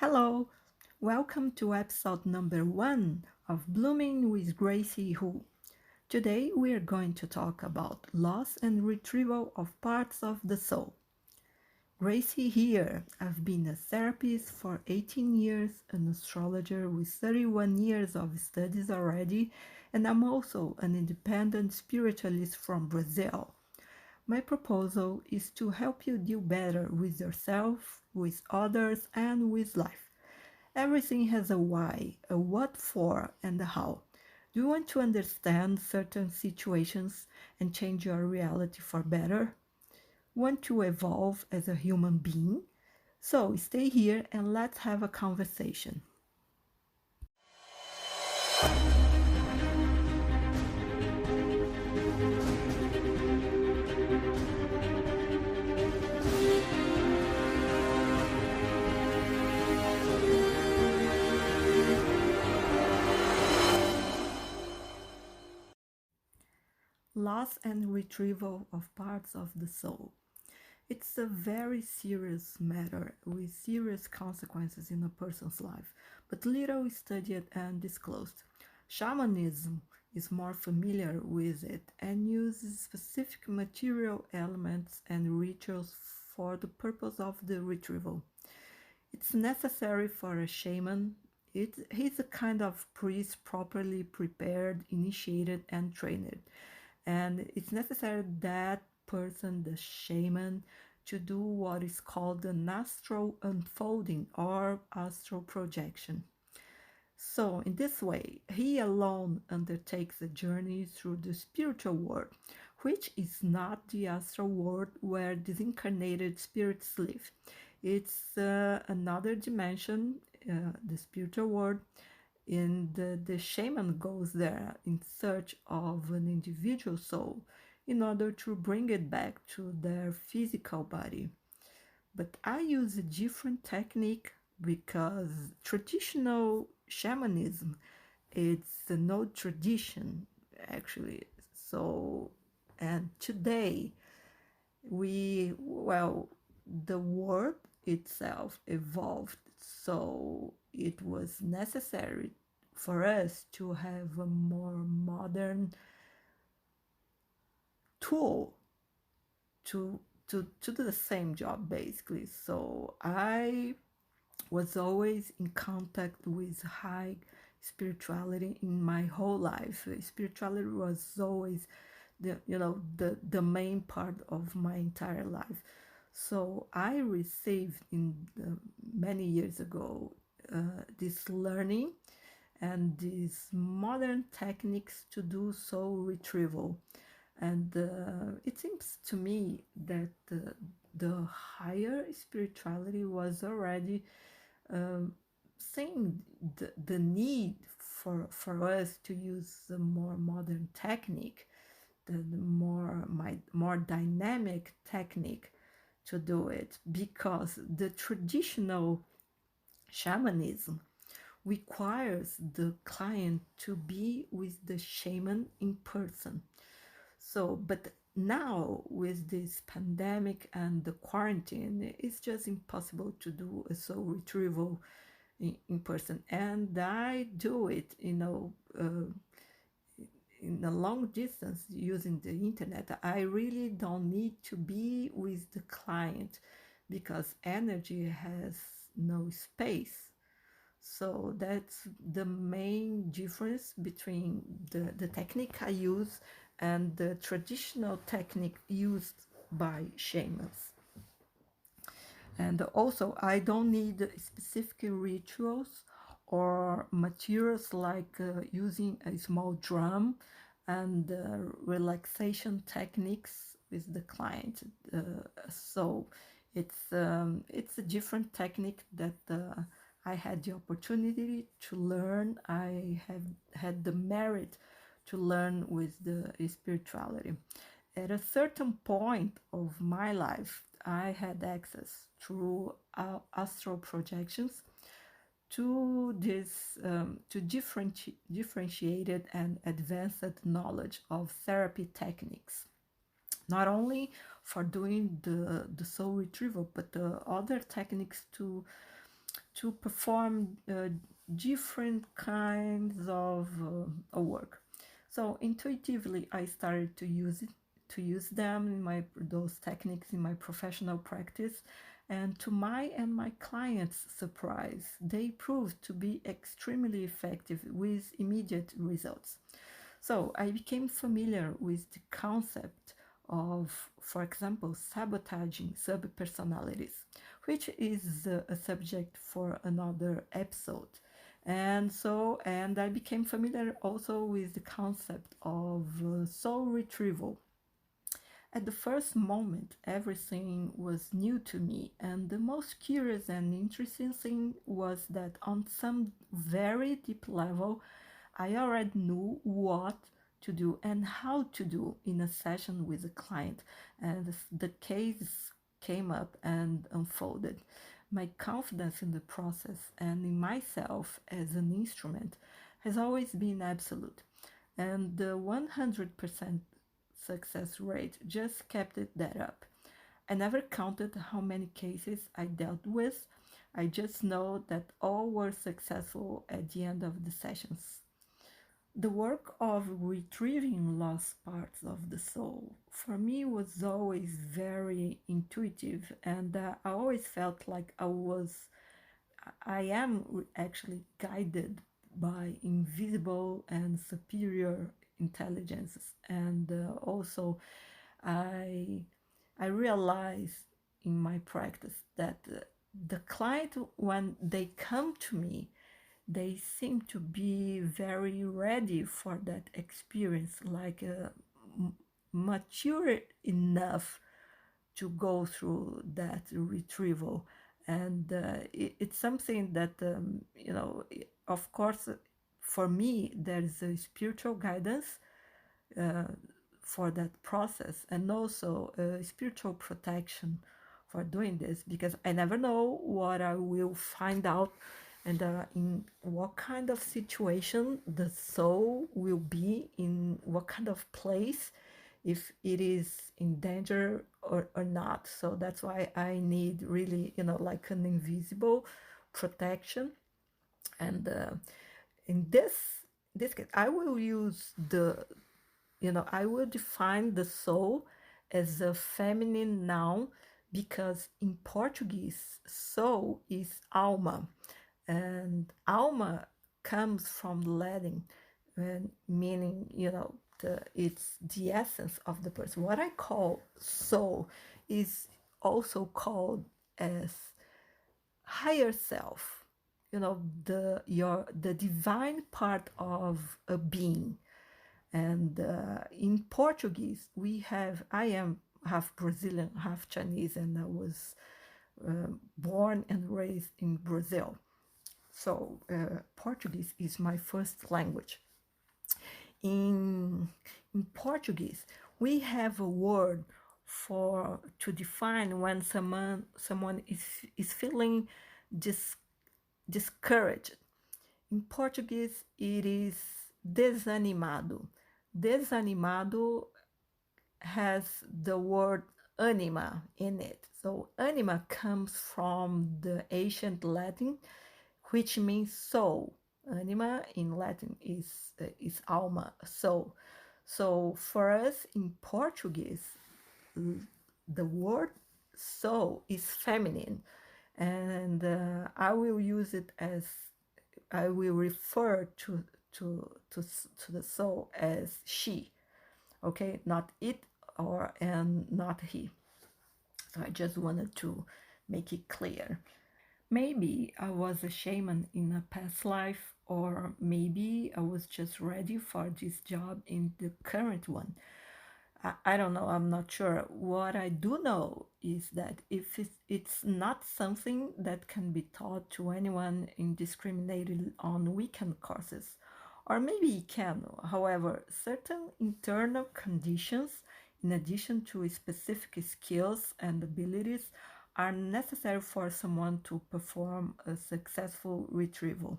Hello, welcome to episode number 1 of Blooming with Greicy Hoo. Today we are going to talk about loss and retrieval of parts of the soul. Greicy here. I've been a therapist for 18 years, an astrologer with 31 years of studies already, and I'm also an independent spiritualist from Brazil. My proposal is to help you deal better with yourself, with others, and with life. Everything has a why, a what for, and a how. Do you want to understand certain situations and change your reality for better? Want to evolve as a human being? So stay here and let's have a conversation. Loss and retrieval of parts of the soul. It's a very serious matter with serious consequences in a person's life, but little studied and disclosed. Shamanism is more familiar with it and uses specific material elements and rituals for the purpose of the retrieval. It's necessary for a shaman. He's a kind of priest properly prepared, initiated, and trained. And it's necessary that person, the shaman, to do what is called an astral unfolding or astral projection. So, in this way, he alone undertakes a journey through the spiritual world, which is not the astral world where disincarnated spirits live. It's another dimension, the spiritual world, and the shaman goes there in search of an individual soul in order to bring it back to their physical body. But I use a different technique because traditional shamanism, it's an old tradition actually. So, and today the world itself evolved, so it was necessary for us to have a more modern tool to to do the same job basically. So I was always in contact with high spirituality in my whole life. Spirituality was always the main part of my entire life. So I received many years ago this learning and these modern techniques to do soul retrieval. And it seems to me that the higher spirituality was already um, seeing the need for us to use a more modern technique, the more dynamic technique to do it, because the traditional shamanism requires the client to be with the shaman in person. So, but now with this pandemic and the quarantine, it's just impossible to do a soul retrieval in person. And I do it, in a long distance using the internet. I really don't need to be with the client because energy has no space. So that's the main difference between the technique I use and the traditional technique used by shamans. And also, I don't need specific rituals or materials like using a small drum and relaxation techniques with the client. So it's a different technique that I had the opportunity to learn. I have had the merit to learn with the spirituality. At a certain point of my life, I had access through astral projections to this to differentiated and advanced knowledge of therapy techniques, not only for doing the soul retrieval, but the other techniques to to perform different kinds of work. So intuitively, I started to use them in those techniques in my professional practice, and to my clients' surprise, they proved to be extremely effective with immediate results. So I became familiar with the concept of, for example, sabotaging subpersonalities, which is a subject for another episode. And I became familiar also with the concept of soul retrieval. At the first moment, everything was new to me, and the most curious and interesting thing was that on some very deep level, I already knew what to do and how to do in a session with a client, and the case came up and unfolded. My confidence in the process and in myself as an instrument has always been absolute, and the 100% success rate just kept it that up. I never counted how many cases I dealt with. I just know that all were successful at the end of the sessions. The work of retrieving lost parts of the soul for me was always very intuitive, and I always felt like I am actually guided by invisible and superior intelligences, and also I I realized in my practice that the client, when they come to me, they seem to be very ready for that experience, like mature enough to go through that retrieval. And it's something that, of course, for me, there is a spiritual guidance uh, for that process, and also spiritual protection for doing this, because I never know what I will find out, and in what kind of situation the soul will be, in what kind of place, if it is in danger or not. So that's why I need really, like an invisible protection. And in this case, I will use I will define the soul as a feminine noun, because in Portuguese, soul is alma, and alma comes from Latin, and meaning, it's the essence of the person. What I call soul is also called as higher self, the divine part of a being. And in Portuguese, I am half Brazilian, half Chinese, and I was born and raised in Brazil. So Portuguese is my first language. In Portuguese, we have a word to define when someone is feeling discouraged. In Portuguese, it is desanimado. Desanimado has the word anima in it. So anima comes from the ancient Latin, which means soul. Anima in Latin is alma, soul. So for us in Portuguese, the word soul is feminine, and I will use it as, I will refer to the soul as she. Okay, not it and not he. So I just wanted to make it clear. Maybe I was a shaman in a past life, or maybe I was just ready for this job in the current one. I don't know, I'm not sure. What I do know is that if it's not something that can be taught to anyone indiscriminately on weekend courses, or maybe it can. However, certain internal conditions, in addition to specific skills and abilities, are necessary for someone to perform a successful retrieval.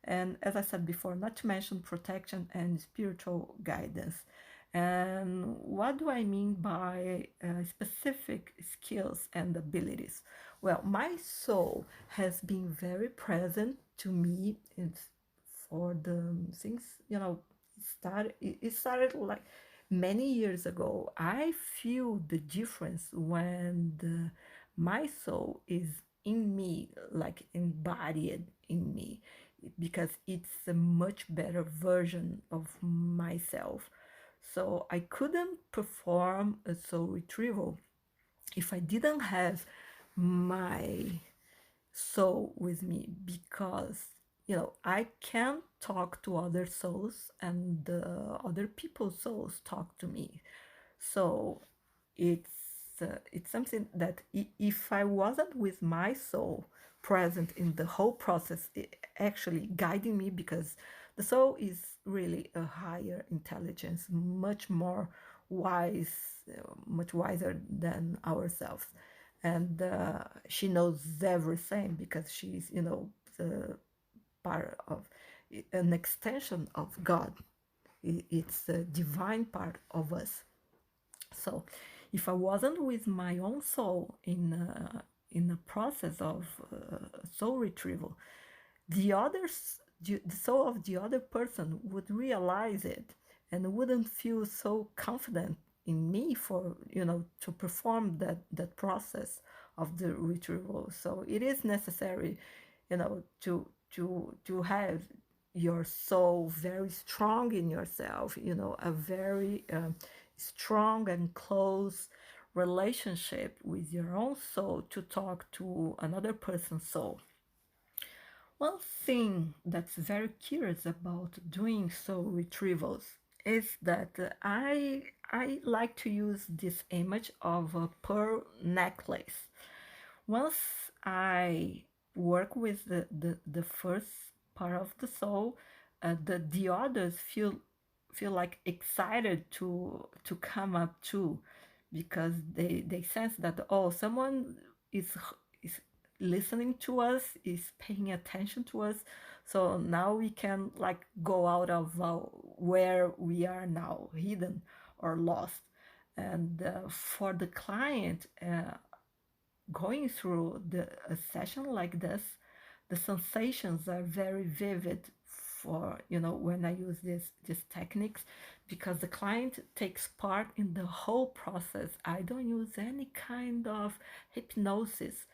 And as I said before, not to mention protection and spiritual guidance. And what do I mean by specific skills and abilities? Well, my soul has been very present to me for the things, it started like many years ago. I feel the difference when my soul is in me, like embodied in me, because it's a much better version of myself. So I couldn't perform a soul retrieval if I didn't have my soul with me, because I can talk to other souls and other people's souls talk to me. So it's it's something that if I wasn't with my soul present in the whole process, actually guiding me, because the soul is really a higher intelligence, much more wise, much wiser than ourselves, and she knows everything because she's the part of an extension of God. It's the divine part of us. So if I wasn't with my own soul in a process of soul retrieval, the soul of the other person would realize it and wouldn't feel so confident in me for to perform that process of the retrieval. So it is necessary, to have your soul very strong in yourself, a very strong and close relationship with your own soul to talk to another person's soul. One thing that's very curious about doing soul retrievals is that I like to use this image of a pearl necklace. Once I work with the first part of the soul, the others feel like excited to come up too, because they sense that, oh, someone is listening to us, is paying attention to us. So now we can like go out of where we are now, hidden or lost. And for the client, going through a session like this, the sensations are very vivid for when I use these techniques, because the client takes part in the whole process. I don't use any kind of hypnosis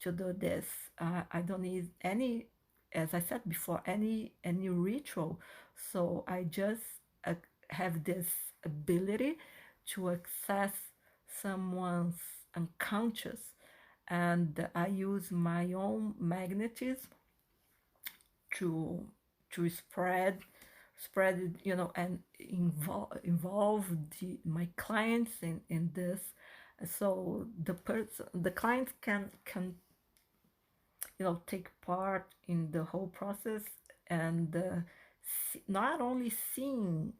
to do this. I don't need any, as I said before, any ritual. So I just have this ability to access someone's unconscious, and I use my own magnetism to spread it, and involve my clients in this. So the client can take part in the whole process, and not only seeing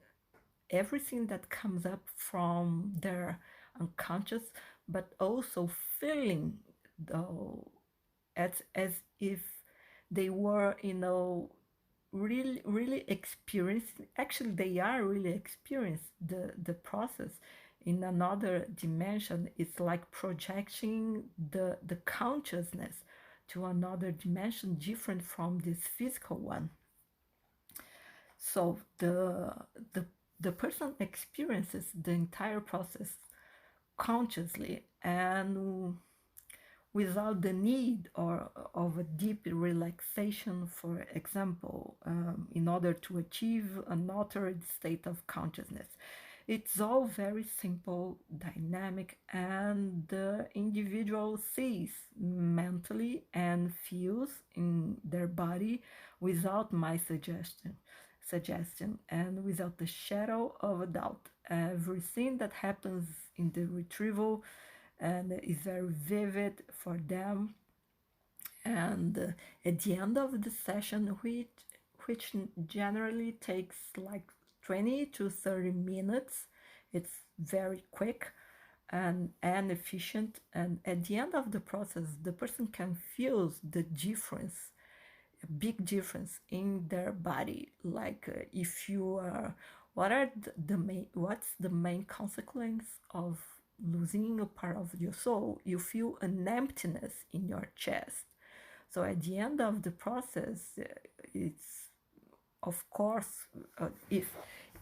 everything that comes up from their unconscious, but also feeling though as if they were really experienced. Actually, they are really experienced the process in another dimension. It's like projecting the consciousness to another dimension different from this physical one. So the person experiences the entire process consciously and without the need of a deep relaxation, for example, in order to achieve an altered state of consciousness. It's all very simple, dynamic, and the individual sees mentally and feels in their body without my suggestion and without the shadow of a doubt. Everything that happens in the retrieval and is very vivid for them. And at the end of the session, which generally takes like 20 to 30 minutes, it's very quick and efficient. And at the end of the process, the person can feel the difference, a big difference in their body. Like if you are what's the main consequence of losing a part of your soul? You feel an emptiness in your chest. So at the end of the process, it's of course, if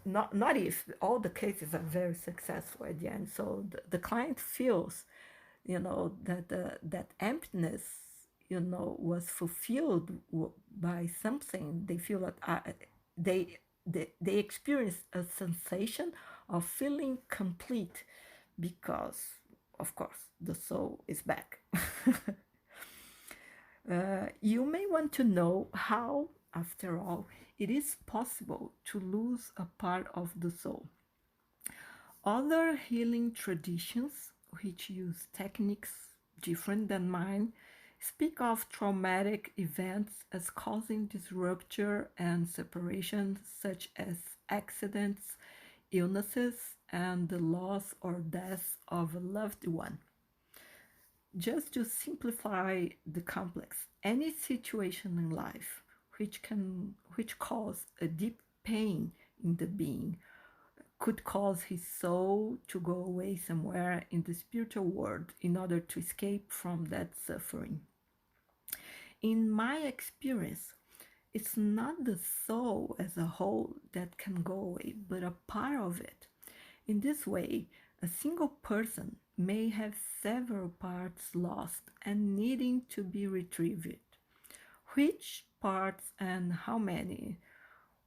not if all the cases are very successful at the end. So the client feels, that that emptiness, was fulfilled by something. They feel that they experience a sensation of feeling complete because, of course, the soul is back. You may want to know how, after all, it is possible to lose a part of the soul. Other healing traditions, which use techniques different than mine, speak of traumatic events as causing this rupture and separation, such as accidents, illnesses, and the loss or death of a loved one. Just to simplify the complex, any situation in life which cause a deep pain in the being could cause his soul to go away somewhere in the spiritual world in order to escape from that suffering. In my experience, it's not the soul as a whole that can go away, but a part of it. In this way, a single person may have several parts lost and needing to be retrieved. Which parts and how many?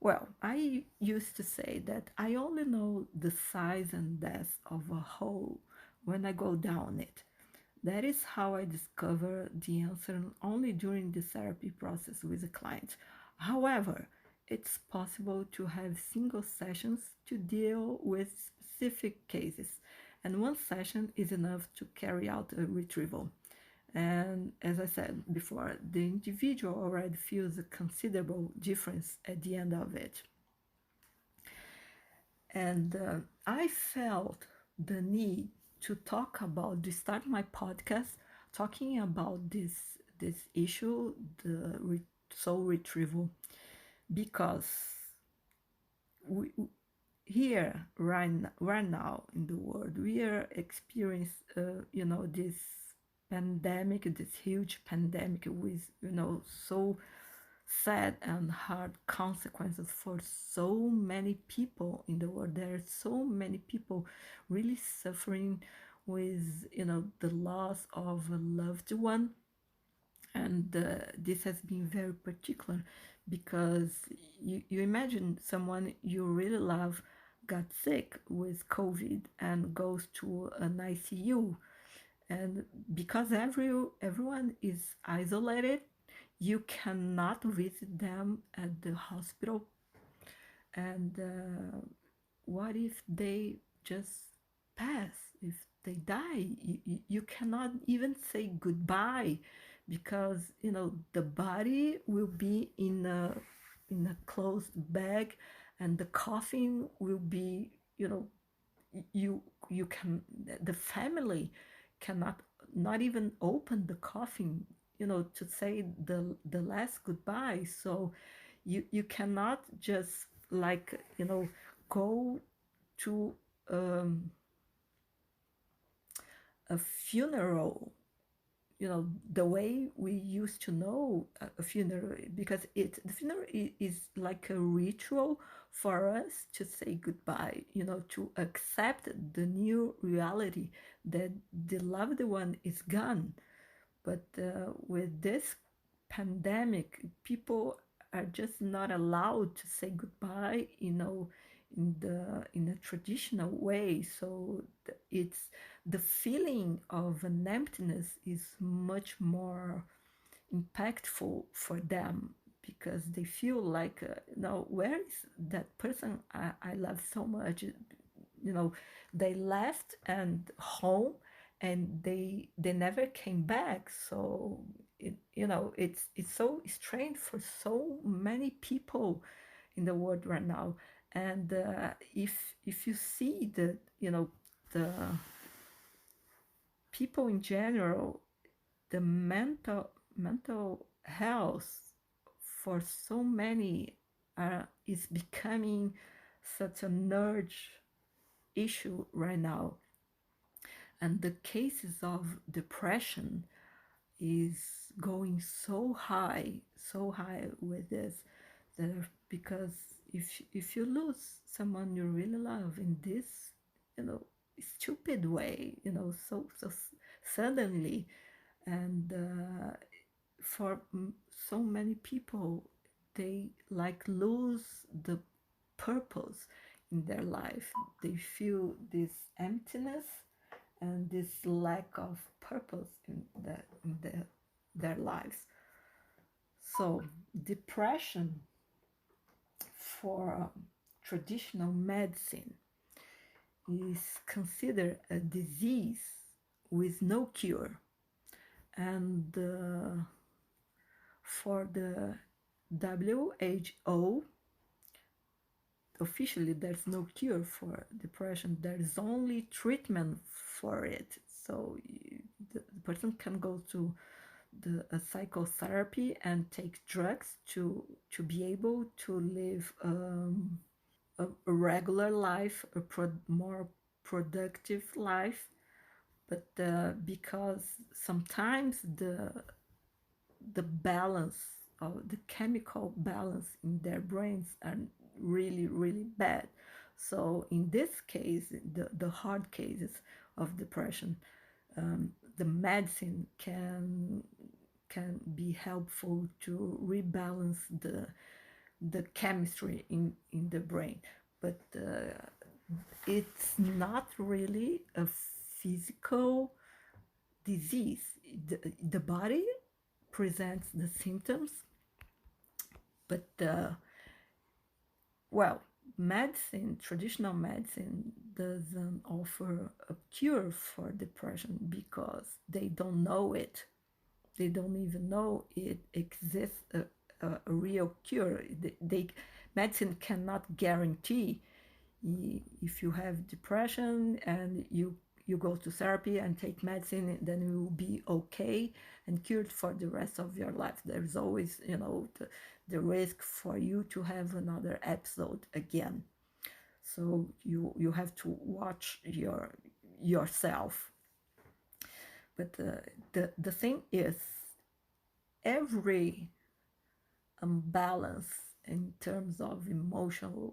Well, I used to say that I only know the size and depth of a hole when I go down it. That is how I discover the answer only during the therapy process with a client. However, it's possible to have single sessions to deal with specific cases, and one session is enough to carry out a retrieval. And as I said before, the individual already feels a considerable difference at the end of it. And I felt the need to start my podcast talking about this issue, the soul retrieval, because we, here right now in the world we are experiencing this pandemic, this huge pandemic with so sad and hard consequences for so many people in the world. There are so many people really suffering with the loss of a loved one, and this has been very particular because you imagine someone you really love got sick with COVID and goes to an ICU, and because everyone is isolated, you cannot visit them at the hospital. And what if they just pass, if they die? You cannot even say goodbye because the body will be in a closed bag, and the coffin will be you can the family cannot not even open the coffin to say the last goodbye. So you cannot just go to a funeral the way we used to know a funeral, because the funeral is like a ritual for us to say goodbye, to accept the new reality that the loved one is gone. But with this pandemic, people are just not allowed to say goodbye, in a traditional way. So it's the feeling of an emptiness is much more impactful for them, because they feel like now where is that person I love so much? They left and home, and they never came back. So it's so strange for so many people in the world right now. And if you see the people in general, the mental health for so many is becoming such an urge issue right now, and the cases of depression is going so high with this, that because if you lose someone you really love in this, you know, stupid way, you know, so suddenly, and for so many people, they like lose the purpose in their life. They feel this emptiness and this lack of purpose in their lives. So depression for traditional medicine is considered a disease with no cure, and for the WHO, officially there's no cure for depression. There is only treatment for it. So the person can go to the psychotherapy and take drugs to be able to live a regular life, more productive life. But because sometimes the balance of the chemical balance in their brains are really bad. So in this case, the hard cases of depression, the medicine can be helpful to rebalance the chemistry in the brain. But it's not really a physical disease. The body presents the symptoms, but well, medicine, traditional medicine, doesn't offer a cure for depression because they don't know it. They don't even know it exists a real cure. Medicine cannot guarantee if you have depression and you go to therapy and take medicine, then you will be okay and cured for the rest of your life. There's always, you know, the risk for you to have another episode again. So you have to watch yourself. But the thing is, every imbalance in terms of emotion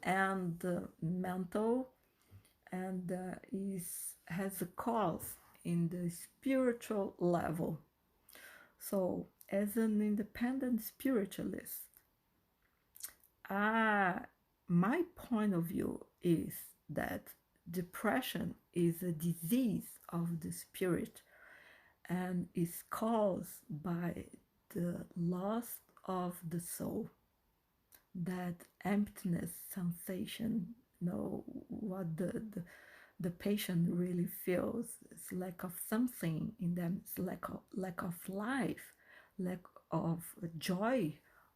and mental, and has a cause in the spiritual level. So as an independent spiritualist, my point of view is that depression is a disease of the spirit and is caused by the loss of the soul, that emptiness sensation, you know, what the patient really feels. It's lack of something in them. It's lack of life, lack of joy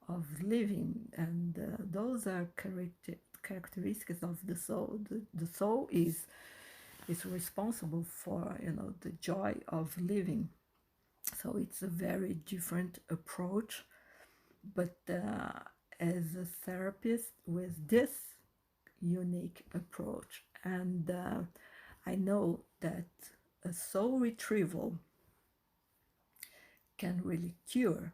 of living, and those are characteristics of the soul. The soul is responsible for, you know, the joy of living. So it's a very different approach, but as a therapist with this unique approach, and I know that a soul retrieval can really cure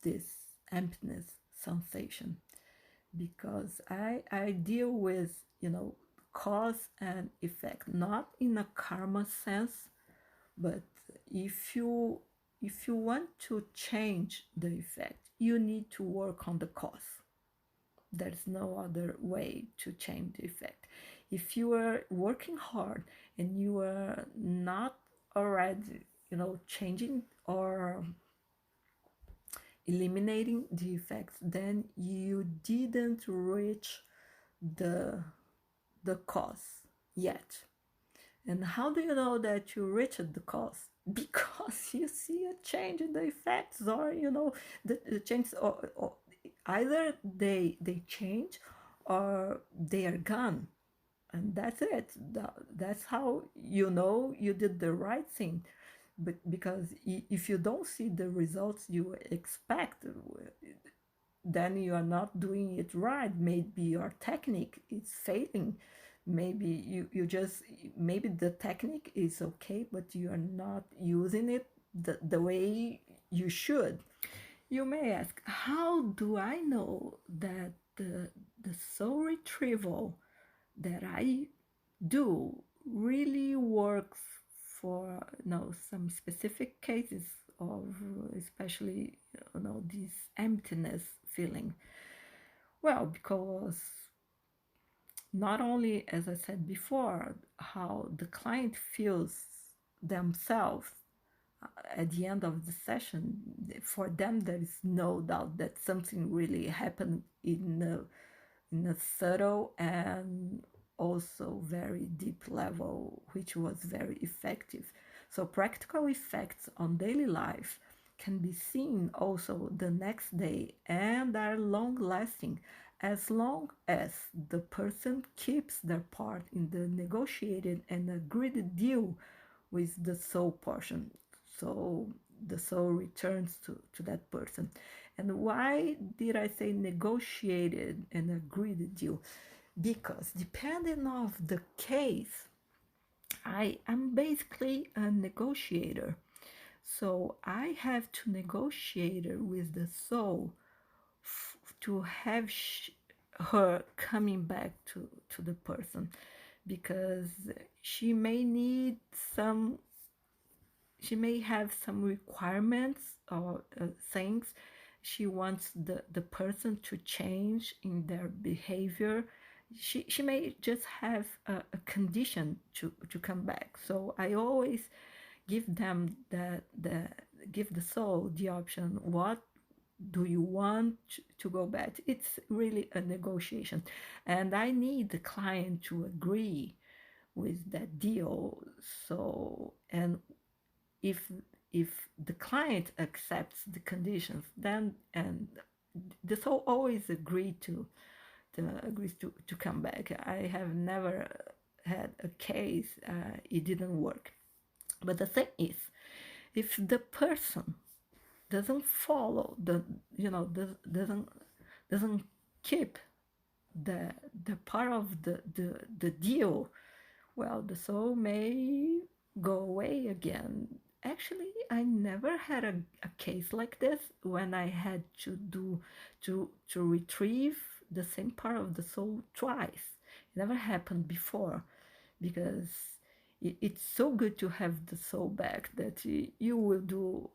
this emptiness sensation, because I deal with, you know, cause and effect, not in a karma sense, but if you want to change the effect, you need to work on the cause. There's no other way to change the effect. If you are working hard and you are not already, you know, changing or eliminating the effects, then you didn't reach the cause yet. And how do you know that you reached the cause? Because you see a change in the effects, or, you know, the change, or either they change or they are gone, and that's it. That's how you know you did the right thing. But because if you don't see the results you expect, then you are not doing it right. Maybe your technique is failing. Maybe you just, maybe the technique is okay, but you are not using it the way you should. You may ask, how do I know that the soul retrieval that I do really works for, some specific cases of, especially, this emptiness feeling? Well, because not only, as I said before, how the client feels themselves at the end of the session, for them there is no doubt that something really happened in a subtle and also very deep level, which was very effective. So practical effects on daily life can be seen also the next day and are long lasting, as long as the person keeps their part in the negotiated and agreed deal with the soul portion. So the soul returns to that person. And why did I say negotiated and agreed deal? Because depending on the case, I am basically a negotiator. So I have to negotiate with the soul to have her coming back to the person, because she may need some, she may have some requirements or things she wants the person to change in their behavior. She may just have a condition to come back. So I always give them give the soul the option, what do you want to go back? It's really a negotiation, and I need the client to agree with that deal. So, and if the client accepts the conditions, then, and the soul always agrees to come back. I have never had a case it didn't work. But the thing is, if the person doesn't follow doesn't keep the part of the deal, well, the soul may go away again. Actually, I never had a case like this when I had to retrieve the same part of the soul twice. It never happened before, because it's so good to have the soul back that you will do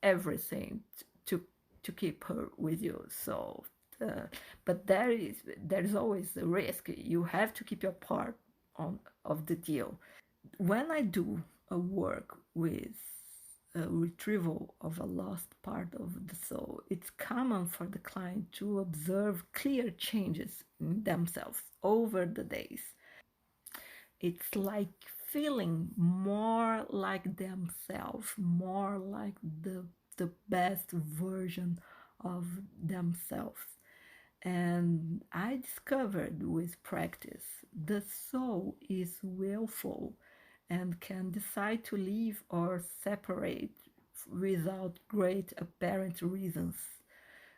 everything to keep her with you. So, but there is always a risk. You have to keep your part of the deal. When I do a work with a retrieval of a lost part of the soul, it's common for the client to observe clear changes in themselves over the days. It's like feeling more like themselves, more like the best version of themselves. And I discovered with practice, the soul is willful and can decide to leave or separate without great apparent reasons.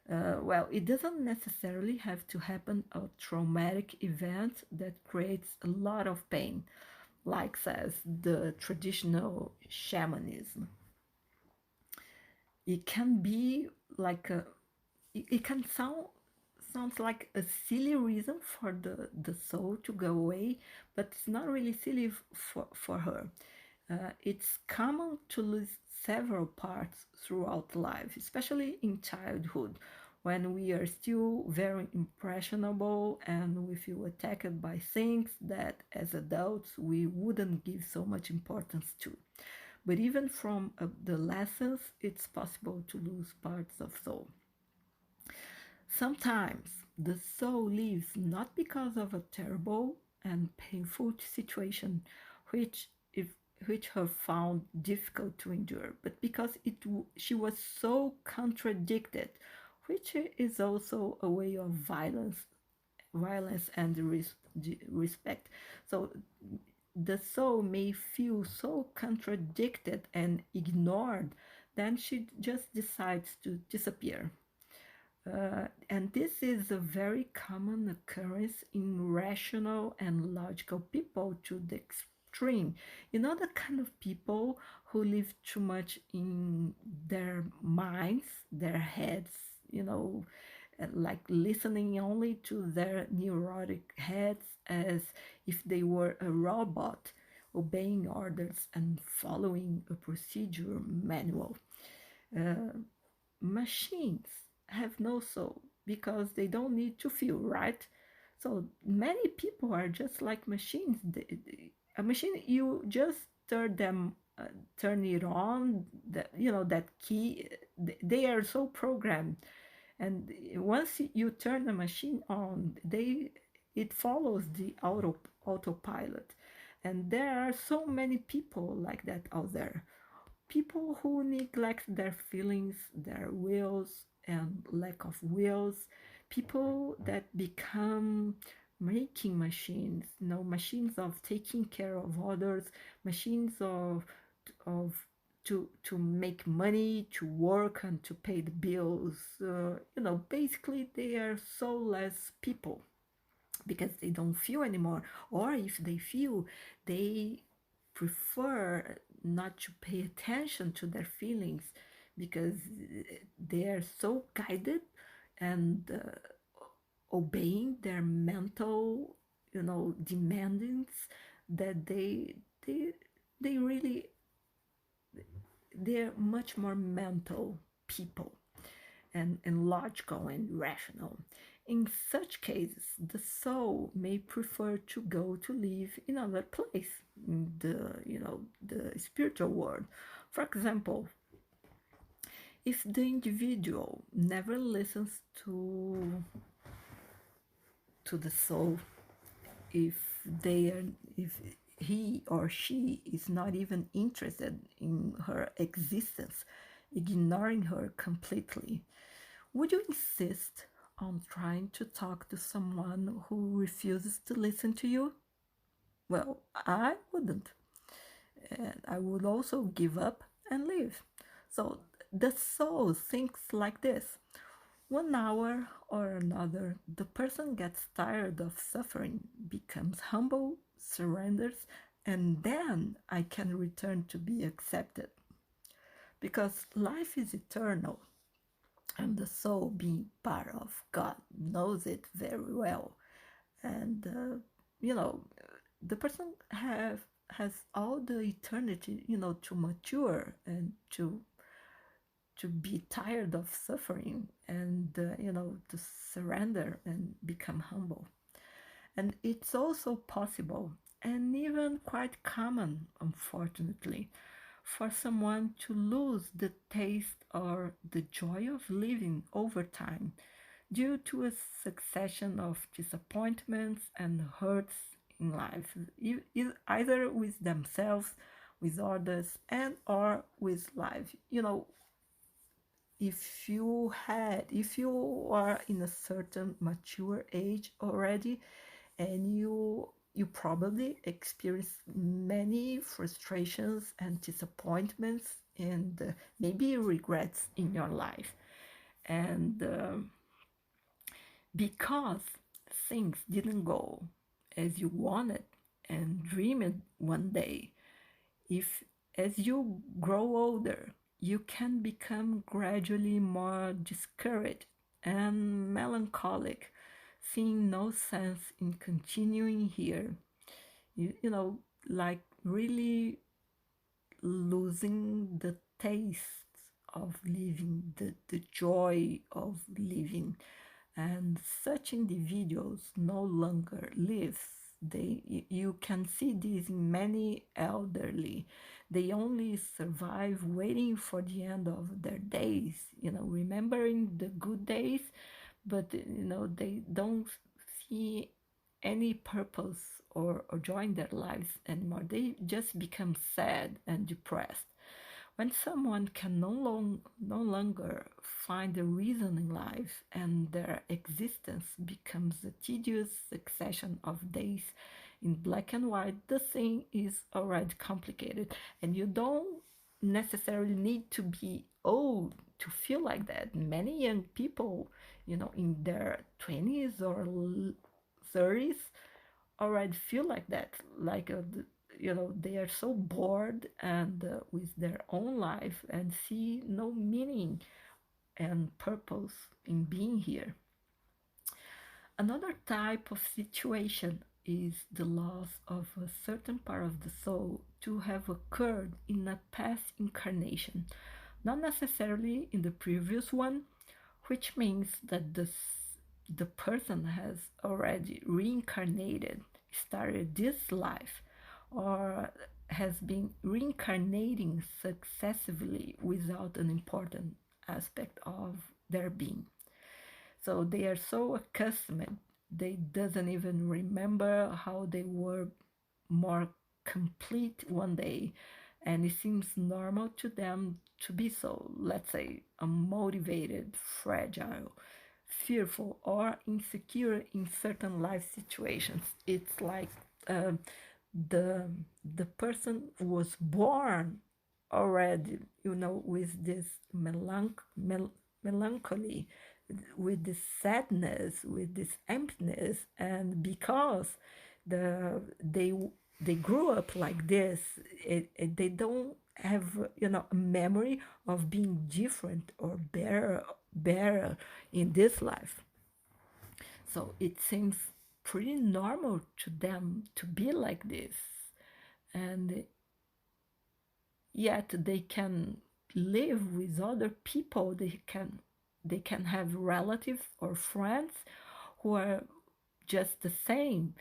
Well, it doesn't necessarily have to happen a traumatic event that creates a lot of pain, like says the traditional shamanism. It can be like it can sounds like a silly reason for the soul to go away, but it's not really silly for her. It's common to lose several parts throughout life, especially in childhood, when we are still very impressionable and we feel attacked by things that as adults we wouldn't give so much importance to. But even from the lessons, it's possible to lose parts of soul. Sometimes the soul leaves not because of a terrible and painful situation, which if which her found difficult to endure, but because she was so contradicted, which is also a way of violence and respect. So the soul may feel so contradicted and ignored, then she just decides to disappear. And this is a very common occurrence in rational and logical people to the extreme. You know, the kind of people who live too much in their minds, their heads, you know, like listening only to their neurotic heads as if they were a robot, obeying orders and following a procedure manual. Uh, Machines have no soul because they don't need to feel, right? So many people are just like machines. A machine, you just turn it on. That, you know, that key. They are so programmed, and once you turn the machine on, it follows the autopilot, and there are so many people like that out there, people who neglect their feelings, their wills, and lack of wills, people that become making machines, you know, machines of taking care of others, machines of to make money, to work and to pay the bills. You know, basically they are soulless people because they don't feel anymore, or if they feel, they prefer not to pay attention to their feelings because they are so guided and obeying their mental, you know, demandings that they really, they're much more mental people and logical and rational. In such cases, the soul may prefer to go to live in another place, in the, you know, the spiritual world. For example, if the individual never listens to the soul, if they are, if he or she is not even interested in her existence, ignoring her completely, would you insist on trying to talk to someone who refuses to listen to you? Well, I wouldn't. And I would also give up and leave. So the soul thinks like this: 1 hour or another, the person gets tired of suffering, becomes humble, surrenders, and then I can return to be accepted. Because life is eternal, and the soul, being part of God, knows it very well. And you know, the person has all the eternity, you know, to mature and to be tired of suffering, and you know, to surrender and become humble. And it's also possible, and even quite common, unfortunately, for someone to lose the taste or the joy of living over time due to a succession of disappointments and hurts in life, either with themselves, with others, and or with life. You know, if you are in a certain mature age already, and you probably experience many frustrations and disappointments and maybe regrets in your life, and because things didn't go as you wanted and dreamed one day, if as you grow older, you can become gradually more discouraged and melancholic, seeing no sense in continuing here. You know, like really losing the taste of living, the joy of living. And such individuals no longer live. You can see this in many elderly. They only survive waiting for the end of their days, you know, remembering the good days, but you know, they don't see any purpose or joy in their lives anymore. They just become sad and depressed. When someone can no longer find a reason in life, and their existence becomes a tedious succession of days in black and white, the thing is already complicated. And you don't necessarily need to be old to feel like that. Many young people, in their 20s or 30s already feel like that, like they are so bored and with their own life and see no meaning and purpose in being here. Another type of situation is the loss of a certain part of the soul to have occurred in a past incarnation, not necessarily in the previous one, which means that the person has already reincarnated, started this life, or has been reincarnating successively without an important aspect of their being. So they are so accustomed, they doesn't even remember how they were more complete one day, and it seems normal to them to be so, let's say, unmotivated, fragile, fearful, or insecure in certain life situations. It's like uh, the the person was born already, with this melancholy, with this sadness, with this emptiness, and because the they grew up like this, they don't have a memory of being different or better in this life. So it seems pretty normal to them to be like this, and yet they can live with other people. They can have relatives or friends who are just the same.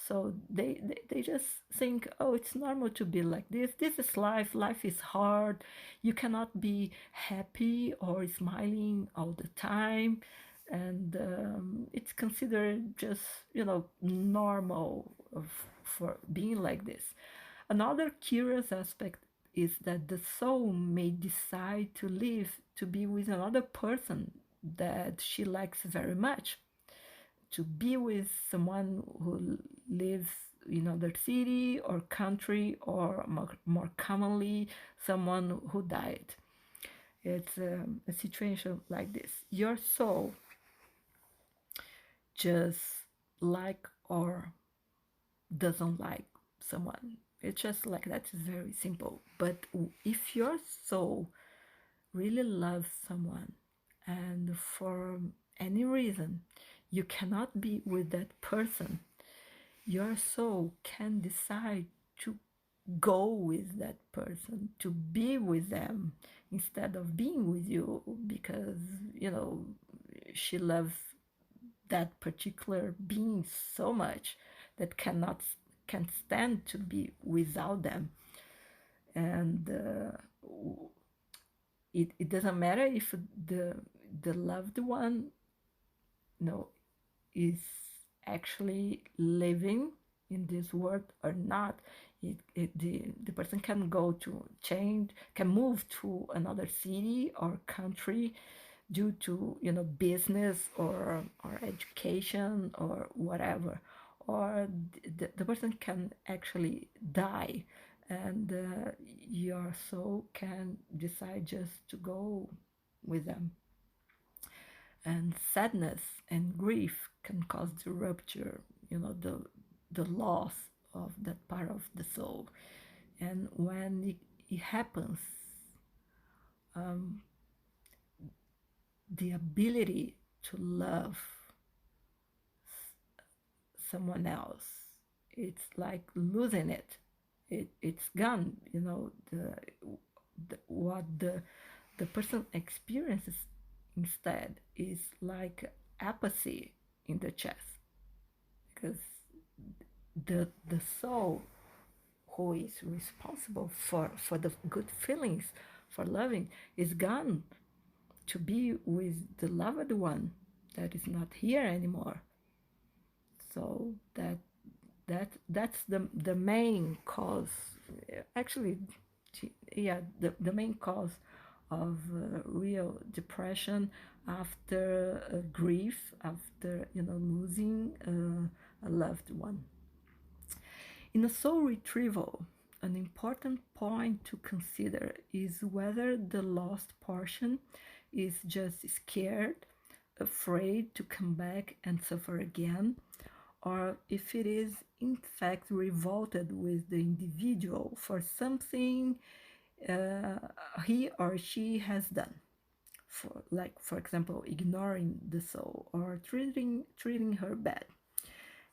So they just think, oh, it's normal to be like this. This is life. Life is hard. You cannot be happy or smiling all the time. And it's considered just, normal for being like this. Another curious aspect is that the soul may decide to live to be with another person that she likes very much, to be with someone who lives in another city or country, or more commonly, someone who died. It's a situation like this. Your soul just like or doesn't like someone. It's just like that. It's very simple. But if your soul really loves someone, and for any reason you cannot be with that person, your soul can decide to go with that person, to be with them instead of being with you, because she loves that particular being so much that can stand to be without them. And it doesn't matter if the loved one, is actually living in this world or not. The person can go to change, can move to another city or country due to business or education or whatever, or the person can actually die, and your soul can decide just to go with them. And sadness and grief can cause the rupture, the loss of that part of the soul. And when it happens, um, the ability to love someone else, it's like losing it. It's gone. What the person experiences instead is like apathy in the chest, because the soul who is responsible for the good feelings, for loving, is gone to be with the loved one that is not here anymore. So that's the main cause, actually. Yeah, the main cause of real depression after grief, after losing a loved one. In a soul retrieval, an important point to consider is whether the lost portion is just scared, afraid to come back and suffer again, or if it is in fact revolted with the individual for something he or she has done, for example, ignoring the soul or treating her bad.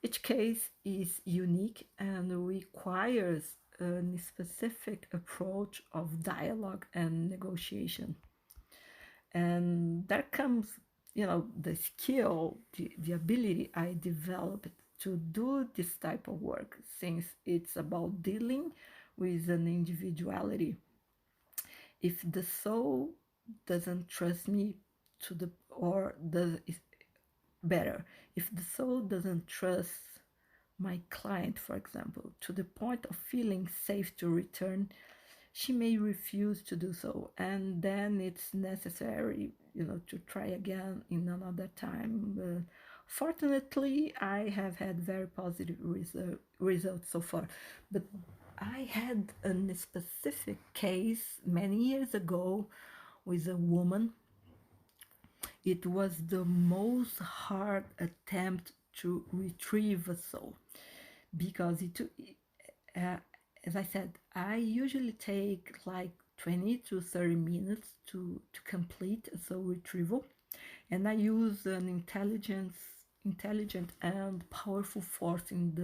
Each case is unique and requires a specific approach of dialogue and negotiation. And there comes, the skill, the ability I developed to do this type of work, since it's about dealing with an individuality. If the soul doesn't trust me to the, or does better, if the soul doesn't trust my client, for example, to the point of feeling safe to return, she may refuse to do so, and then it's necessary, to try again in another time. Fortunately, I have had very positive results so far, but I had a specific case many years ago with a woman. It was the most hard attempt to retrieve a soul, because as I said, I usually take like 20 to 30 minutes to complete a soul retrieval, and I use an intelligent and powerful force in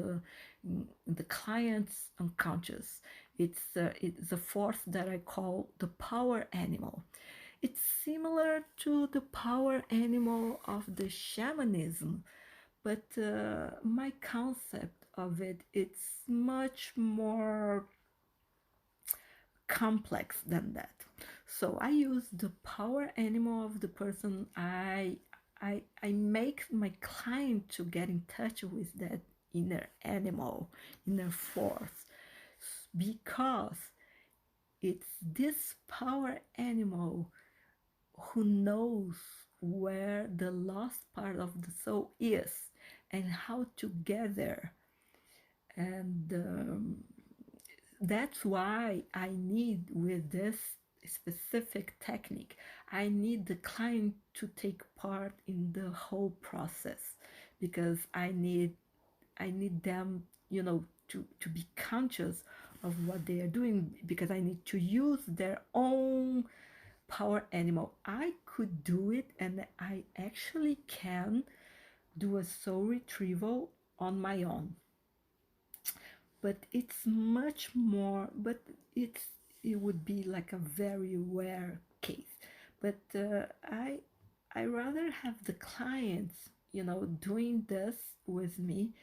the client's unconscious. It's a force that I call the power animal. It's similar to the power animal of the shamanism, but my concept of it's much more complex than that. So I use the power animal of the person. I make my client to get in touch with that inner animal, inner force, because it's this power animal who knows where the lost part of the soul is and how to get there. And that's why I need, with this specific technique, I need the client to take part in the whole process, because I need them, to be conscious of what they are doing, because I need to use their own power animal. I could do it, and I actually can do a soul retrieval on my own, but it's much more, but it would be like a very rare case. But I rather have the clients, doing this with me,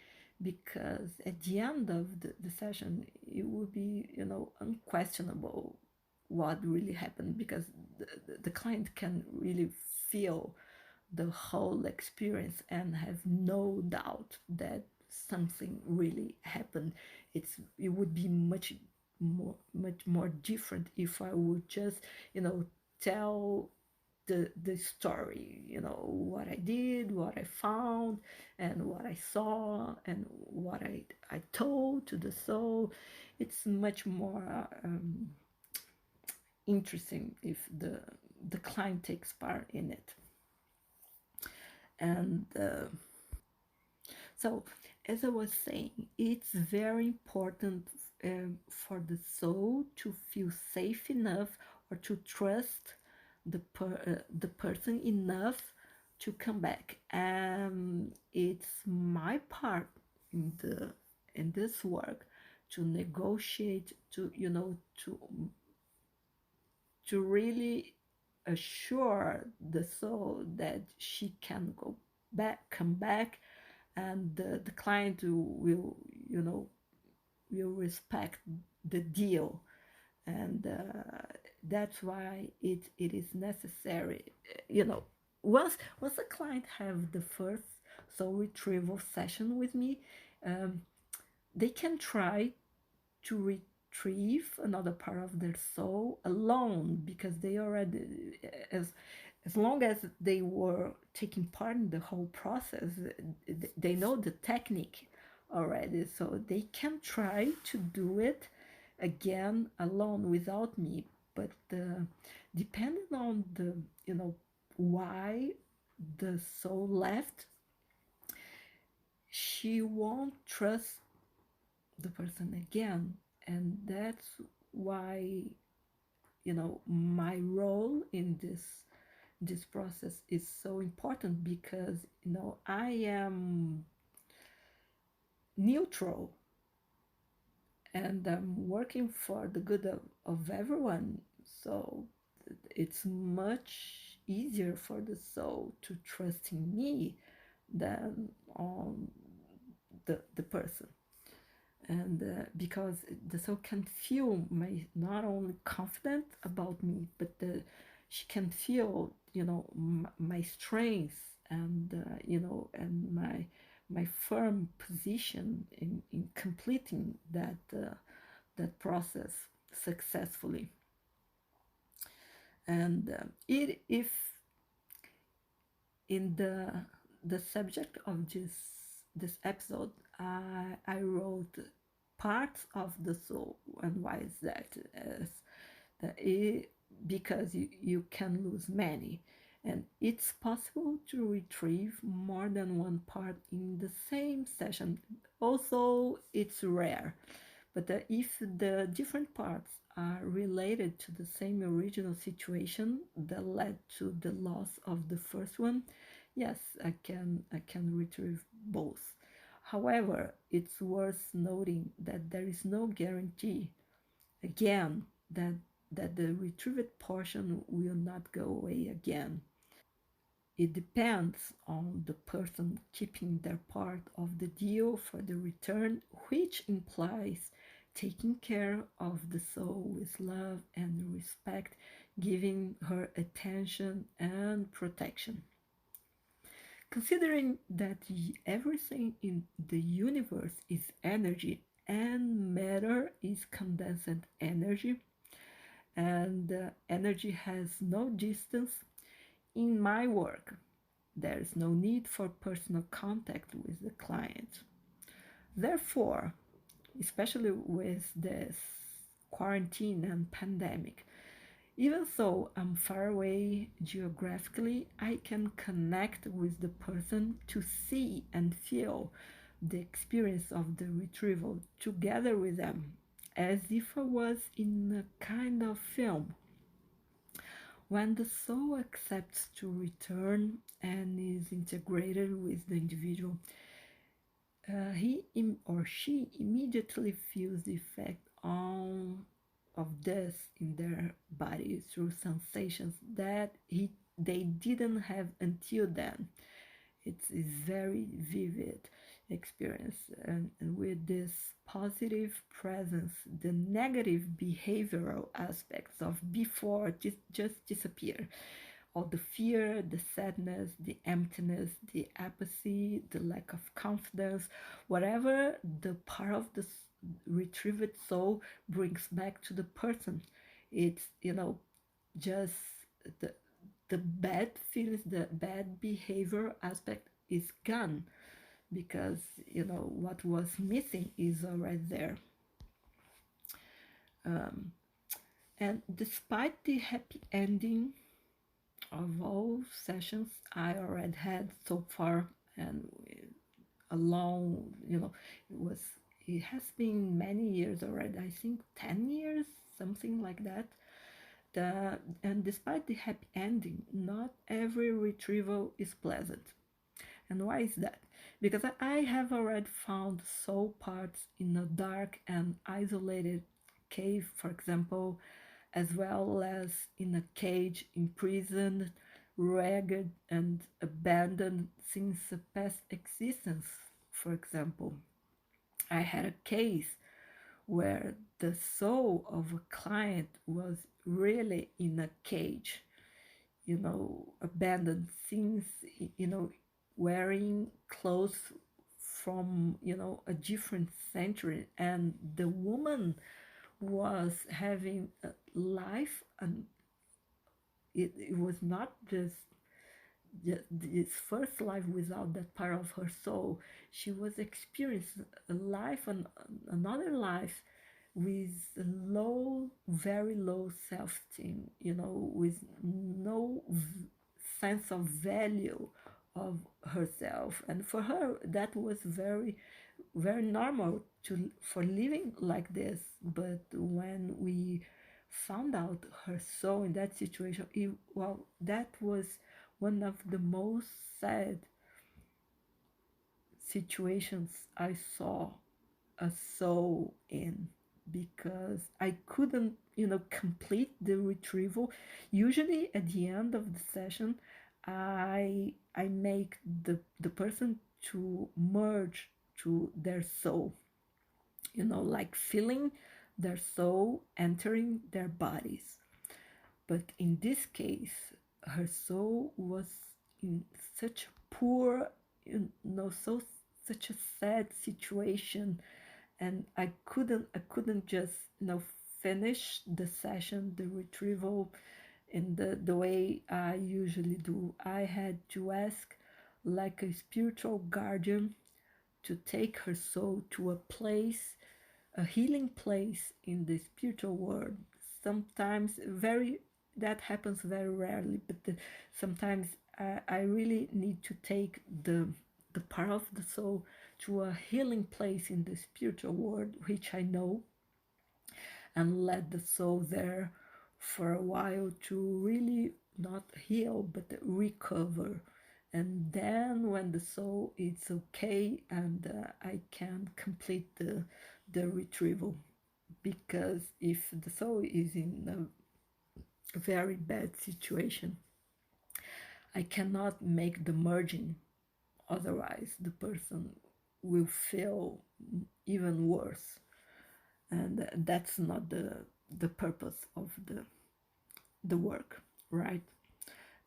because at the end of the session it would be, unquestionable what really happened, because the client can really feel the whole experience and have no doubt that something really happened. It would be much more different if I would just, tell the story, what I did, what I found, and what I saw, and what I told to the soul. It's much more interesting if the client takes part in it. And so, as I was saying, it's very important for the soul to feel safe enough, or to trust the person enough to come back. And it's my part in this work to negotiate, to to really assure the soul that she can come back, and the client will, will respect the deal. And that's why it is necessary, once the client have the first soul retrieval session with me, they can try to retrieve another part of their soul alone, because they already, as long as they were taking part in the whole process, they know the technique already, so they can try to do it again alone without me. But depending on the, why the soul left, she won't trust the person again. And that's why, my role in this process is so important, because I am neutral and I'm working for the good of everyone. So it's much easier for the soul to trust in me than on the person. And because the soul can feel my not only confident about me, but she can feel my strength, and and my firm position in completing that process successfully. And if in the subject of this episode, I wrote parts of the soul. And why is that? As because you can lose many, and it's possible to retrieve more than one part in the same session. Also, it's rare, but if the different parts are related to the same original situation that led to the loss of the first one, yes, I can retrieve both. However, it's worth noting that there is no guarantee, again, that the retrieved portion will not go away again. It depends on the person keeping their part of the deal for the return, which implies taking care of the soul with love and respect, giving her attention and protection. Considering that everything in the universe is energy and matter is condensed energy, and energy has no distance, in my work, there is no need for personal contact with the client. Therefore, especially with this quarantine and pandemic, even though I'm far away geographically, I can connect with the person to see and feel the experience of the retrieval together with them, as if I was in a kind of film. When the soul accepts to return and is integrated with the individual, he or she immediately feels the effect of this in their body through sensations that they didn't have until then. It's a very vivid experience, and with this positive presence, the negative behavioral aspects of before just disappear. All the fear, the sadness, the emptiness, the apathy, the lack of confidence, whatever the part of the retrieved soul brings back to the person, it's just the the bad feelings, the bad behavior aspect is gone, because what was missing is already there. Um, and despite the happy ending of all sessions I already had so far, and along, it has been many years already, I think 10 years, something like that. And despite the happy ending, not every retrieval is pleasant. And why is that? Because I have already found soul parts in a dark and isolated cave, for example, as well as in a cage, imprisoned, ragged, and abandoned since a past existence, for example. I had a case where the soul of a client was really in a cage, abandoned since, wearing clothes from, a different century. And the woman was having a life, and it was not just this first life without that part of her soul. She was experiencing a life and another life with low, very low self-esteem, with no sense of value of herself. And for her, that was very, very normal for living like this. But when we found out her soul in that situation, well, that was one of the most sad situations I saw a soul in, because I couldn't, complete the retrieval. Usually at the end of the session, I make the person to merge to their soul, like feeling their soul entering their bodies. But in this case, her soul was in such poor, so such a sad situation, and I couldn't just finish the session, the retrieval, in the way I usually do. I had to ask like a spiritual guardian to take her soul to a place, a healing place in the spiritual world. Sometimes that happens very rarely, but sometimes I really need to take the part of the soul to a healing place in the spiritual world, which I know, and let the soul there for a while to really not heal but recover. And then when the soul is okay, and I can complete the retrieval, because if the soul is in a very bad situation, I cannot make the merging, otherwise the person will feel even worse, and that's not the purpose of the work, right?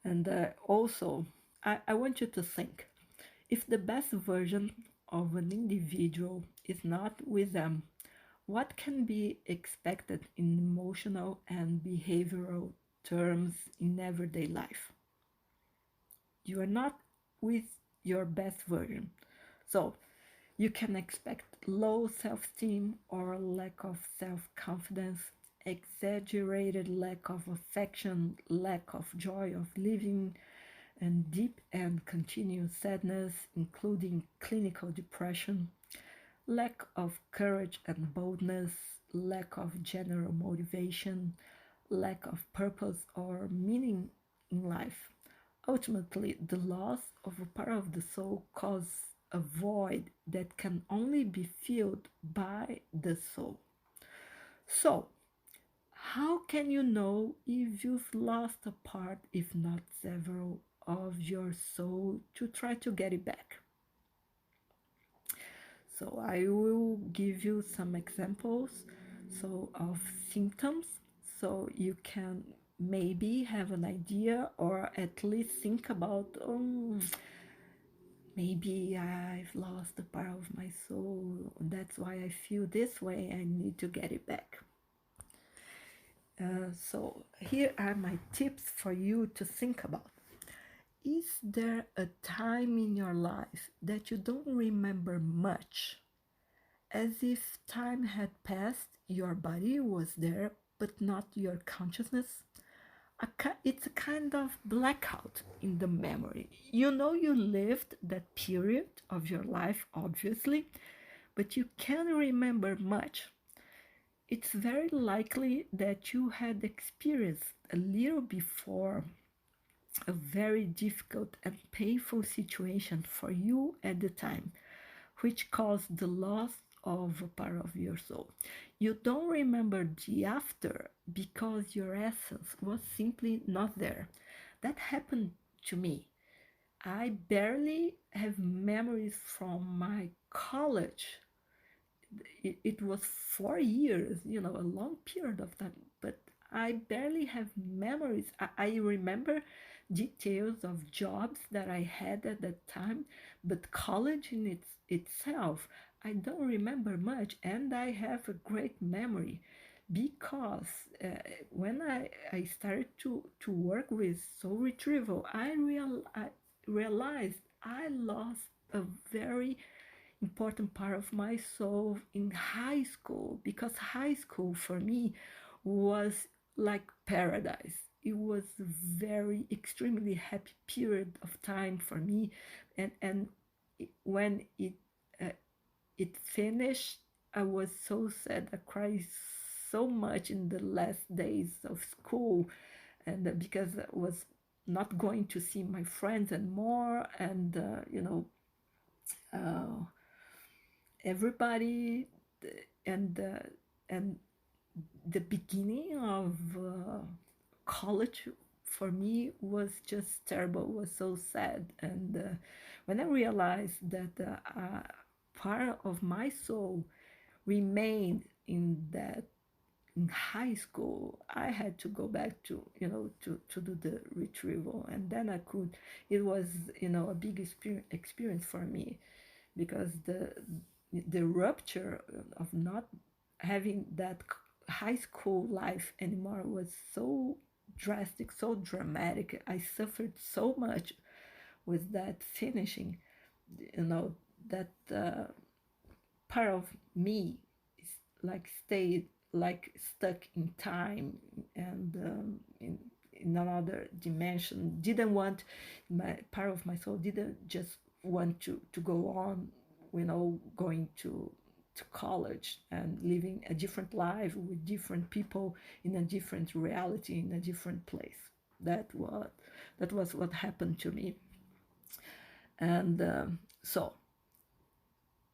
And also, I want you to think, if the best version of an individual is not with them, what can be expected in emotional and behavioral terms in everyday life? You are not with your best version. So you can expect low self-esteem or lack of self-confidence, exaggerated lack of affection, lack of joy of living, and deep and continuous sadness, including clinical depression, lack of courage and boldness, lack of general motivation, lack of purpose or meaning in life. Ultimately, the loss of a part of the soul causes a void that can only be filled by the soul. So, how can you know if you've lost a part, if not several, of your soul to try to get it back? So I will give you some examples of symptoms, so you can maybe have an idea, or at least think about, maybe I've lost a part of my soul, that's why I feel this way, I need to get it back. So here are my tips for you to think about. Is there a time in your life that you don't remember much? As if time had passed, your body was there, but not your consciousness? It's a kind of blackout in the memory. You know you lived that period of your life, obviously, but you can't remember much. It's very likely that you had experienced a little before a very difficult and painful situation for you at the time, which caused the loss of a part of your soul. You don't remember the after because your essence was simply not there. That happened to me. I barely have memories from my college. It was 4 years, a long period of time, but I barely have memories. I remember details of jobs that I had at that time, but college in itself, I don't remember much, and I have a great memory because when I started to work with soul retrieval, I realized I lost a very important part of my soul in high school, because high school for me was like paradise. It was a very extremely happy period of time for me, and when uh, it finished, I was so sad. I cried so much in the last days of school, and because I was not going to see my friends anymore, and uh, everybody, and and the beginning of college for me was just terrible, was so sad. And when I realized that part of my soul remained in that in high school, I had to go back to to do the retrieval, and then I could. It was a big experience for me, because the rupture of not having that high school life anymore was so drastic, so dramatic. I suffered so much with that finishing. That part of me is like stayed like stuck in time, and in another dimension. Didn't want my part of my soul didn't just want to go on, going to college and living a different life with different people in a different reality, in a different place. That was what happened to me. And so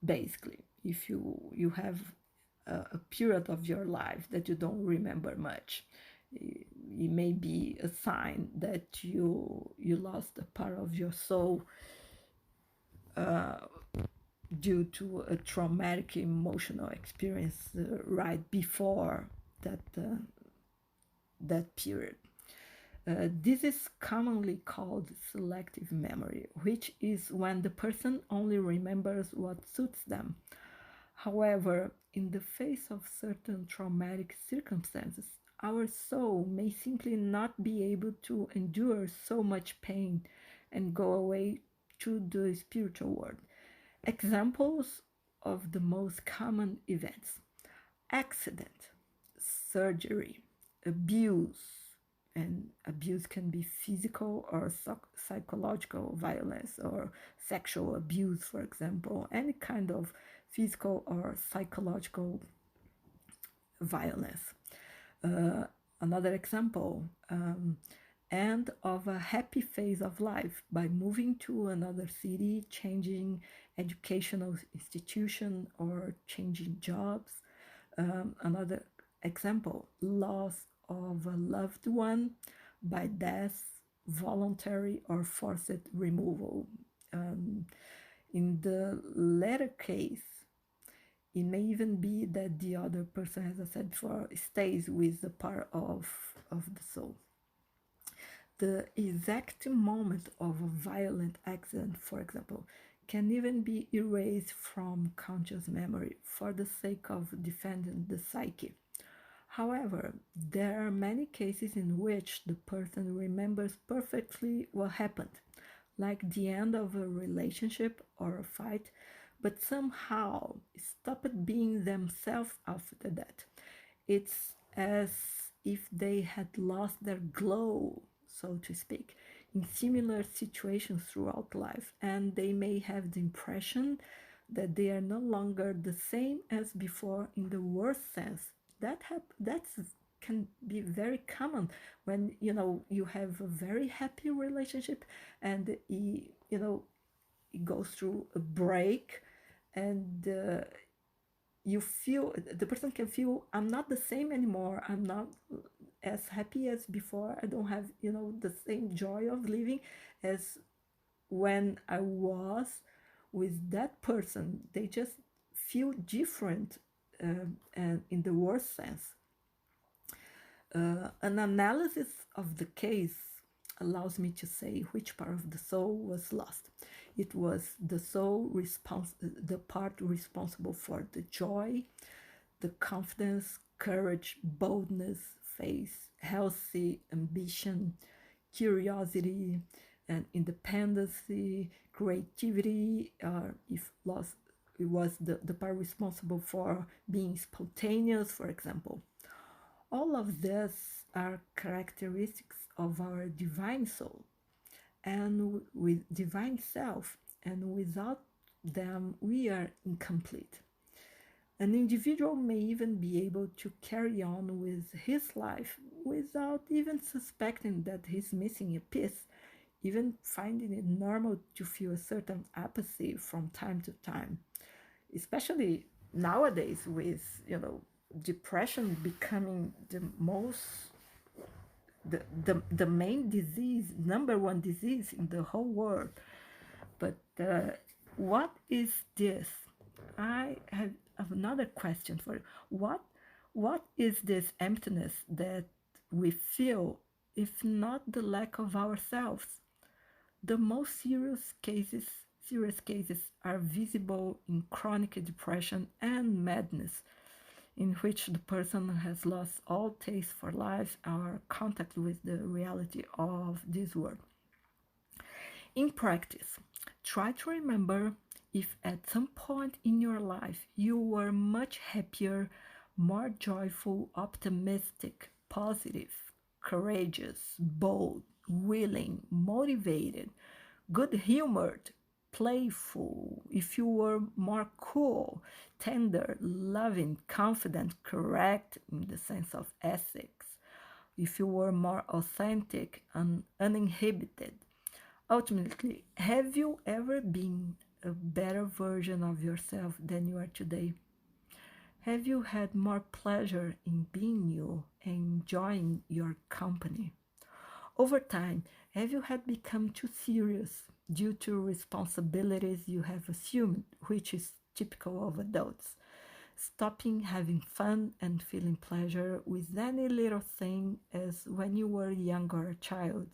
basically, if you have a period of your life that you don't remember much, it may be a sign that you lost a part of your soul due to a traumatic emotional experience right before that period. This is commonly called selective memory, which is when the person only remembers what suits them. However, in the face of certain traumatic circumstances, our soul may simply not be able to endure so much pain and go away to the spiritual world. Examples of the most common events: accident, surgery, abuse, and abuse can be physical or psychological violence, or sexual abuse, for example, any kind of physical or psychological violence. Another example, end of a happy phase of life by moving to another city, changing educational institution, or changing jobs. Another example, loss of a loved one by death, voluntary or forced removal. In the latter case, it may even be that the other person, as I said before, stays with the part of the soul. The exact moment of a violent accident, for example, can even be erased from conscious memory for the sake of defending the psyche. However, there are many cases in which the person remembers perfectly what happened, like the end of a relationship or a fight, but somehow stopped being themselves after that. It's as if they had lost their glow, so to speak, in similar situations throughout life, and they may have the impression that they are no longer the same as before in the worst sense. That's can be very common when you have a very happy relationship, and it goes through a break, and you feel, the person can feel, I'm not the same anymore, I'm not as happy as before, I don't have the same joy of living as when I was with that person. They just feel different, and in the worst sense. An analysis of the case allows me to say which part of the soul was lost. It was the the part responsible for the joy, the confidence, courage, boldness, faith, healthy ambition, curiosity, and independency, creativity, or if lost, it was the part responsible for being spontaneous, for example. All of these are characteristics of our divine soul and with divine self, and without them we are incomplete. An individual may even be able to carry on with his life without even suspecting that he's missing a piece, even finding it normal to feel a certain apathy from time to time, especially nowadays with, depression becoming the main disease, number one disease in the whole world. But what is this? I have another question for you. What is this emptiness that we feel, if not the lack of ourselves? The most serious cases are visible in chronic depression and madness, in which the person has lost all taste for life or contact with the reality of this world. In practice, try to remember if at some point in your life you were much happier, more joyful, optimistic, positive, courageous, bold, willing, motivated, good-humored, playful, if you were more cool, tender, loving, confident, correct in the sense of ethics, if you were more authentic and uninhibited. Ultimately, have you ever been a better version of yourself than you are today? Have you had more pleasure in being you and enjoying your company? Over time, have you had become too serious due to responsibilities you have assumed, which is typical of adults, stopping having fun and feeling pleasure with any little thing as when you were young or a child?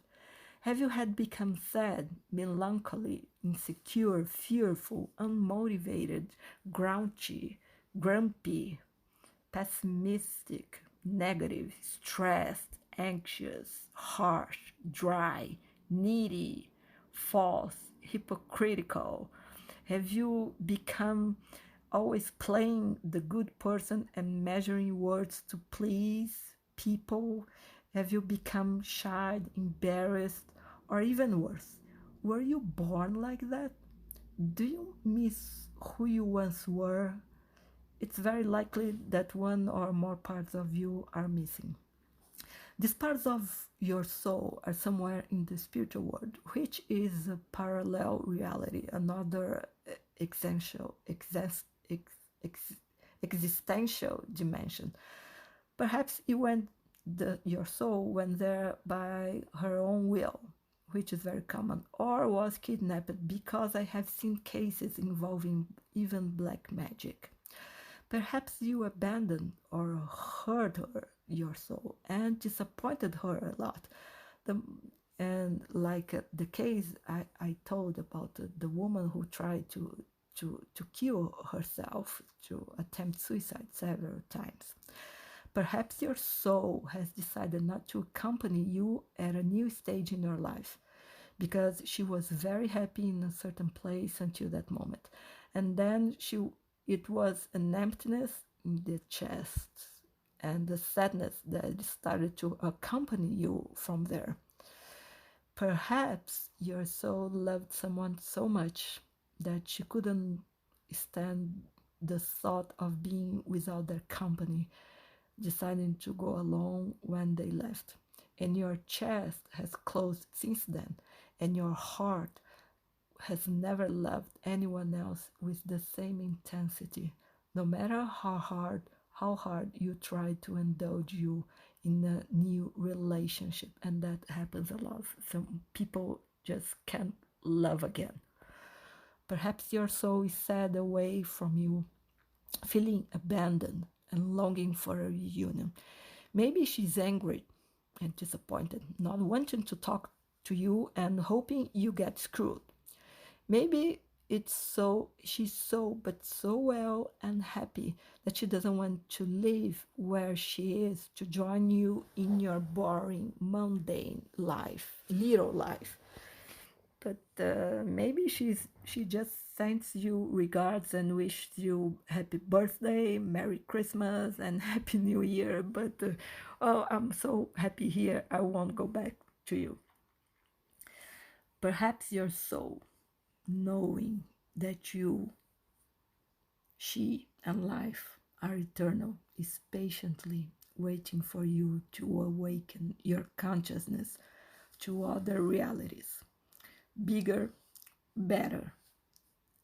Have you had become sad, melancholy, insecure, fearful, unmotivated, grouchy, grumpy, pessimistic, negative, stressed, anxious, harsh, dry, needy, false, hypocritical? Have you become always playing the good person and measuring words to please people? Have you become shy, embarrassed, or even worse? Were you born like that? Do you miss who you once were? It's very likely that one or more parts of you are missing. These parts of your soul are somewhere in the spiritual world, which is a parallel reality, another existential dimension. Perhaps your soul went there by her own will, which is very common, or was kidnapped, because I have seen cases involving even black magic. Perhaps you abandoned or hurt your soul and disappointed her a lot. The case I told about the woman who tried to kill herself, to attempt suicide several times. Perhaps your soul has decided not to accompany you at a new stage in your life because she was very happy in a certain place until that moment. And then it was an emptiness in the chest and the sadness that started to accompany you from there. Perhaps your soul loved someone so much that she couldn't stand the thought of being without their company, deciding to go alone when they left. And your chest has closed since then, and your heart has never loved anyone else with the same intensity, no matter how hard you try to indulge you in a new relationship. And that happens a lot. Some people just can't love again. Perhaps your soul is sad away from you, feeling abandoned and longing for a reunion. Maybe she's angry and disappointed, not wanting to talk to you and hoping you get screwed. Maybe she's so well and happy that she doesn't want to leave where she is to join you in your boring, mundane life, little life. but maybe she just sends you regards and wishes you happy birthday, Merry Christmas, and Happy New Year. But oh, I'm so happy here. I won't go back to you. Perhaps your soul, knowing that you, she, and life are eternal, is patiently waiting for you to awaken your consciousness to other realities, bigger, better,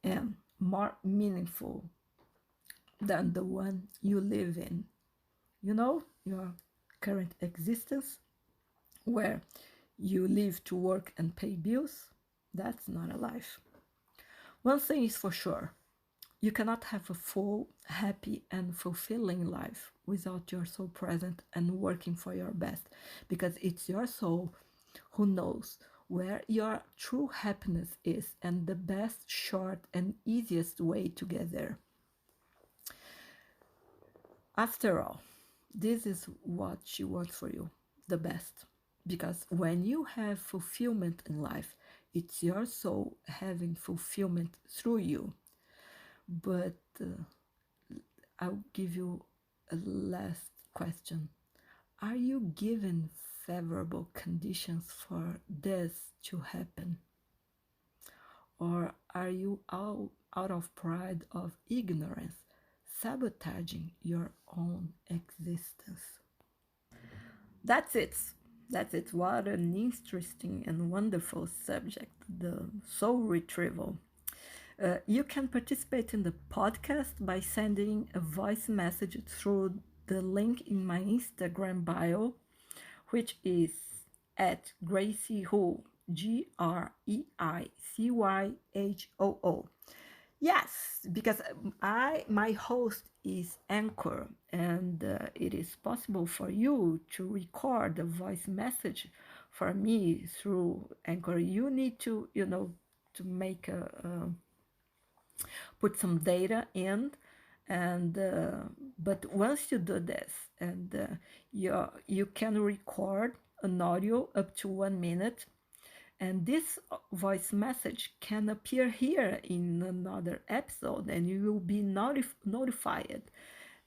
and more meaningful than the one you live in. You know, your current existence, where you live to work and pay bills, that's not a life. One thing is for sure, you cannot have a full, happy, and fulfilling life without your soul present and working for your best, because it's your soul who knows where your true happiness is and the best, short, and easiest way to get there. After all, this is what she wants for you, the best. Because when you have fulfillment in life, it's your soul having fulfillment through you. But I'll give you a last question. Are you given favorable conditions for this to happen? Or are you out of pride of ignorance, sabotaging your own existence? That's it. That's it. What an interesting and wonderful subject, the soul retrieval. You can participate in the podcast by sending a voice message through the link in my Instagram bio, which is at Greicy Hoo, GreicyHoo. Yes, because my host is Anchor, and it is possible for you to record a voice message for me through Anchor. You need to, to make put some data in, and but once you do this, and you can record an audio up to 1 minute, and this voice message can appear here in another episode, and you will be notified,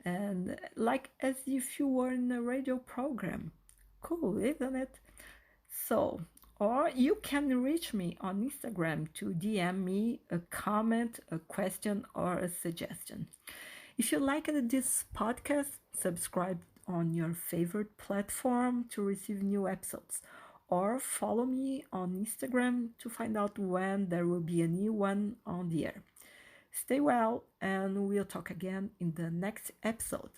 and like as if you were in a radio program. Cool, isn't it? So, or you can reach me on Instagram to DM me a comment, a question, or a suggestion. If you liked this podcast, subscribe on your favorite platform to receive new episodes, or follow me on Instagram to find out when there will be a new one on the air. Stay well, and we'll talk again in the next episode.